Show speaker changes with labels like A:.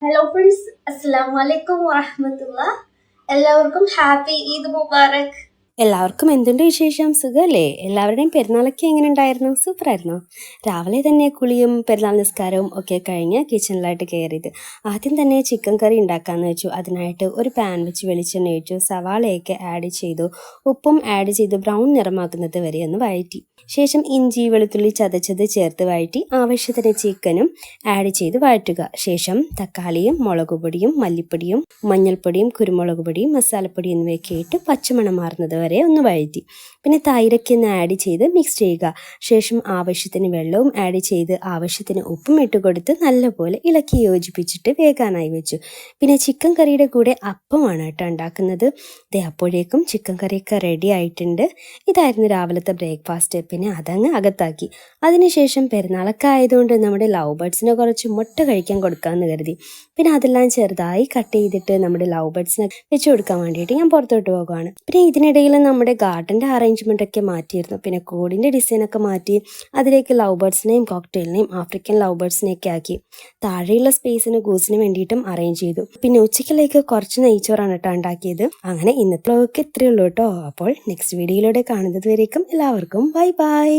A: Hello friends, അസ്സലാമു അലൈക്കും വറഹ്മത്തുള്ളാ. എല്ലാവർക്കും ഹാപ്പി ഈദ് മുബാറക്.
B: എല്ലാവർക്കും എന്തുണ്ട് വിശേഷം? സുഖമല്ലേ? എല്ലാവരുടെയും പെരുന്നാളൊക്കെ എങ്ങനെ ഉണ്ടായിരുന്നു? സൂപ്പറായിരുന്നു. രാവിലെ തന്നെ കുളിയും പെരുന്നാൾ നിസ്കാരവും ഒക്കെ കഴിഞ്ഞ് കിച്ചണിലായിട്ട് കയറിയത്. ആദ്യം തന്നെ ചിക്കൻ കറി ഉണ്ടാക്കാമെന്ന് വെച്ചു. അതിനായിട്ട് ഒരു പാൻ വെച്ച് വെളിച്ചെണ്ണ ഒഴിച്ചു, സവാളയൊക്കെ ആഡ് ചെയ്തു, ഉപ്പും ആഡ് ചെയ്ത് ബ്രൗൺ നിറമാക്കുന്നത് വരെ ഒന്ന് വഴറ്റി. ശേഷം ഇഞ്ചി വെളുത്തുള്ളി ചതച്ചത് ചേർത്ത് വഴറ്റി ആവശ്യത്തിന് ചിക്കനും ആഡ് ചെയ്ത് വഴറ്റുക. ശേഷം തക്കാളിയും മുളക് പൊടിയും മല്ലിപ്പൊടിയും മഞ്ഞൾപ്പൊടിയും കുരുമുളക് പൊടിയും മസാലപ്പൊടി എന്നിവയൊക്കെ ഇട്ട് പച്ചമണം മാറുന്നത് വരെ ഒന്ന് വഴറ്റി. പിന്നെ തൈരൊക്കെ ഒന്ന് ആഡ് ചെയ്ത് മിക്സ് ചെയ്യുക. ശേഷം ആവശ്യത്തിന് വെള്ളവും ആഡ് ചെയ്ത് ആവശ്യത്തിന് ഉപ്പും ഇട്ട് കൊടുത്ത് നല്ലപോലെ ഇളക്കി യോജിപ്പിച്ചിട്ട് വേകാനായി വെച്ചു. പിന്നെ ചിക്കൻ കറിയുടെ കൂടെ അപ്പമാണ് കേട്ടോ ഉണ്ടാക്കുന്നത്. അപ്പോഴേക്കും ചിക്കൻ കറിയൊക്കെ റെഡി ആയിട്ടുണ്ട്. ഇതായിരുന്നു രാവിലത്തെ ബ്രേക്ക്ഫാസ്റ്റ്. പിന്നെ അതങ്ങ് അകത്താക്കി. അതിനുശേഷം പെരുന്നാളൊക്കെ ആയതുകൊണ്ട് നമ്മുടെ ലവ് ബേർഡ്സിനെ കുറച്ച് മുട്ട കഴിക്കാൻ കൊടുക്കാമെന്ന് കരുതി. പിന്നെ അതെല്ലാം ചെറുതായി കട്ട് ചെയ്തിട്ട് നമ്മുടെ ലവ് ബേർഡ്സിനെ വെച്ച് കൊടുക്കാൻ വേണ്ടിയിട്ട് ഞാൻ പുറത്തോട്ട് പോകുകയാണ്. പിന്നെ ഇതിനിടയിൽ നമ്മുടെ ഗാർഡൻ്റെ അറേഞ്ച്മെൻ്റ് ഒക്കെ മാറ്റിയിരുന്നു. പിന്നെ കോഡിൻ്റെ ഡിസൈനൊക്കെ മാറ്റി അതിലേക്ക് ലവ് ബേർഡ്സിനെയും കോക്ടെയിലിനെയും ആഫ്രിക്കൻ ലവ് ബേർഡ്സിനെയൊക്കെ ആക്കി. താഴെയുള്ള സ്പേസിന് ഗൂസിന് വേണ്ടിയിട്ടും അറേഞ്ച് ചെയ്തു. പിന്നെ ഉച്ചയ്ക്കിലേക്ക് കുറച്ച് നെയ്ച്ചോറാണ് കേട്ടോ ഉണ്ടാക്കിയത്. അങ്ങനെ ഇന്നത്തെ വ്ലോഗ് ഇത്രയേ ഉള്ളൂ കേട്ടോ. അപ്പോൾ നെക്സ്റ്റ് വീഡിയോയിലൂടെ കാണുന്നത് വരേക്കും എല്ലാവർക്കും ബൈ ബൈ.